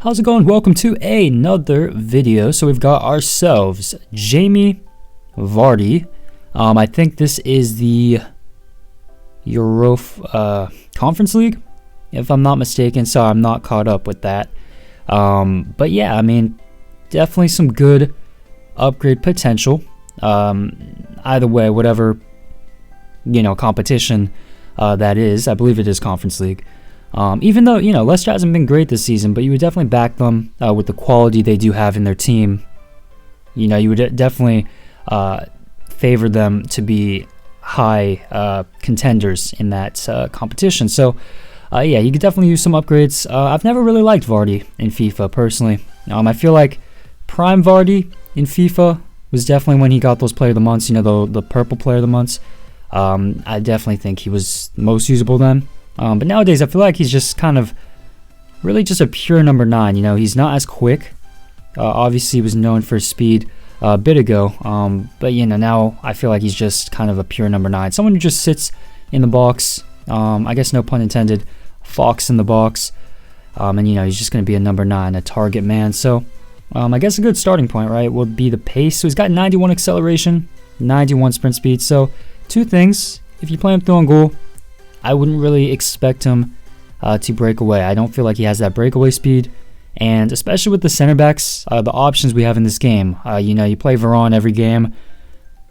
How's it going? Welcome to another video. So we've got ourselves Jamie Vardy. I think this is the Euro Conference League, if I'm not mistaken. So I'm not caught up with that. But yeah, I mean, definitely some good upgrade potential. Either way, whatever competition that is, I believe it is Conference League. Even though, Leicester hasn't been great this season, but you would definitely back them with the quality they do have in their team. You would definitely favor them to be high contenders in that competition. So, yeah, you could definitely use some upgrades. I've never really liked Vardy in FIFA, personally. I feel like prime Vardy in FIFA was definitely when he got those Player of the Months, the purple Player of the Months. I definitely think he was most usable then. But nowadays, I feel like he's just kind of really just a pure number 9. He's not as quick. Obviously, he was known for his speed a bit ago. But, now I feel like he's just kind of a pure number 9. Someone who just sits in the box. I guess no pun intended. Fox in the box. And, he's just going to be a number 9, a target man. So, I guess a good starting point, right, would be the pace. So, he's got 91 acceleration, 91 sprint speed. So, two things. If you play him through on goal, I wouldn't really expect him to break away. I don't feel like he has that breakaway speed, and especially with the center backs, the options we have in this game. You play Varane every game.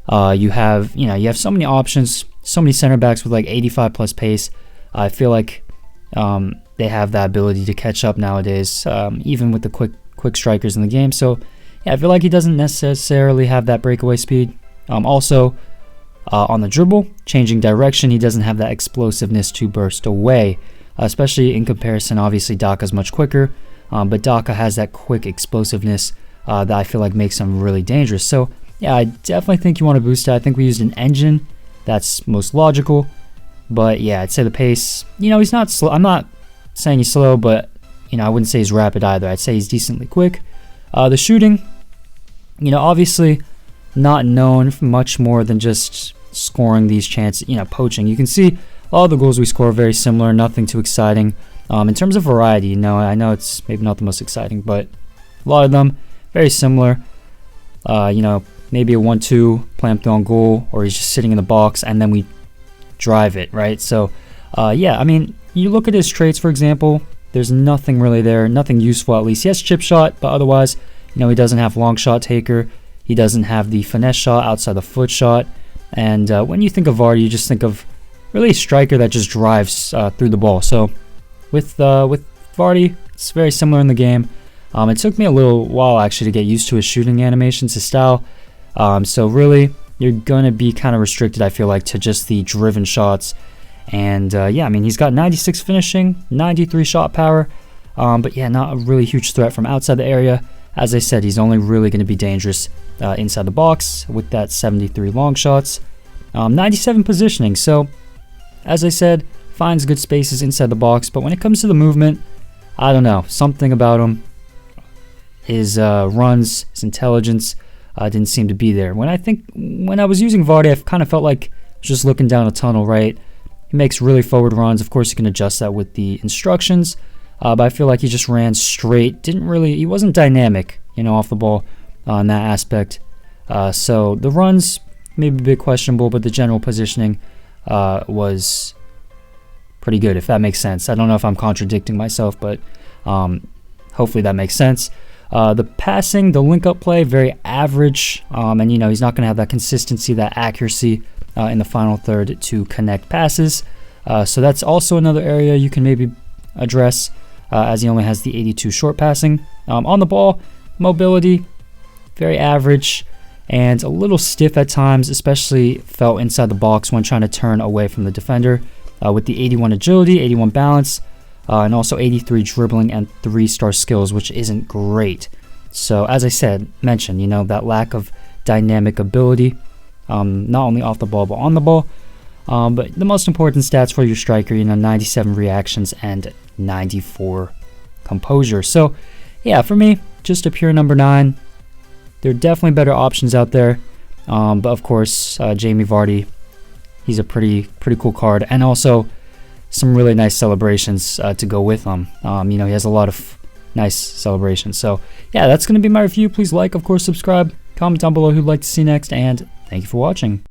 You have so many options, so many center backs with like 85 plus pace. I feel like they have that ability to catch up nowadays, even with the quick strikers in the game. So yeah, I feel like he doesn't necessarily have that breakaway speed. Also, on the dribble, changing direction, he doesn't have that explosiveness to burst away, especially in comparison. Obviously, Daka's much quicker, but Daka has that quick explosiveness that I feel like makes him really dangerous. So, yeah, I definitely think you want to boost it. I think we used an engine. That's most logical. But, yeah, I'd say the pace, he's not slow. I'm not saying he's slow, but, I wouldn't say he's rapid either. I'd say he's decently quick. The shooting, obviously not known for much more than just scoring these chances, poaching. You can see all the goals we score are very similar, nothing too exciting. In terms of variety, I know it's maybe not the most exciting, but a lot of them very similar. Maybe a 1-2, play him through on goal, or he's just sitting in the box and then we drive it, right? So, yeah, I mean, you look at his traits, for example, there's nothing really there, nothing useful at least. He has chip shot, but otherwise, he doesn't have long shot taker. He doesn't have the finesse shot outside the foot shot. And when you think of Vardy, you just think of really a striker that just drives through the ball. So with Vardy, it's very similar in the game. It took me a little while actually to get used to his shooting animations, his style. So really, you're going to be kind of restricted, I feel like, to just the driven shots. And yeah, I mean, he's got 96 finishing, 93 shot power. But yeah, not a really huge threat from outside the area. As I said, he's only really going to be dangerous inside the box with that 73 long shots. 97 positioning. So, as I said, finds good spaces inside the box. But when it comes to the movement, I don't know. Something about him, his runs, his intelligence didn't seem to be there. When I was using Vardy, I kind of felt like I was just looking down a tunnel, right? He makes really forward runs. Of course, you can adjust that with the instructions. But I feel like he just ran straight. He wasn't dynamic, off the ball in that aspect. So the runs maybe a bit questionable, but the general positioning was pretty good, if that makes sense. I don't know if I'm contradicting myself, but hopefully that makes sense. The passing, the link-up play, very average. And, he's not going to have that consistency, that accuracy in the final third to connect passes. So that's also another area you can maybe address. As he only has the 82 short passing. On the ball, mobility, very average, and a little stiff at times, especially felt inside the box when trying to turn away from the defender. With the 81 agility, 81 balance, and also 83 dribbling and 3-star skills, which isn't great. So, as I mentioned, that lack of dynamic ability, not only off the ball, but on the ball. But the most important stats for your striker, 97 reactions and 94 composure. So, yeah, for me, just a pure number 9. There are definitely better options out there. But of course, Jamie Vardy, he's a pretty cool card. And also, some really nice celebrations to go with him. He has a lot of nice celebration. So yeah, that's going to be my review. Please like, of course, subscribe, comment down below who'd like to see next, and thank you for watching.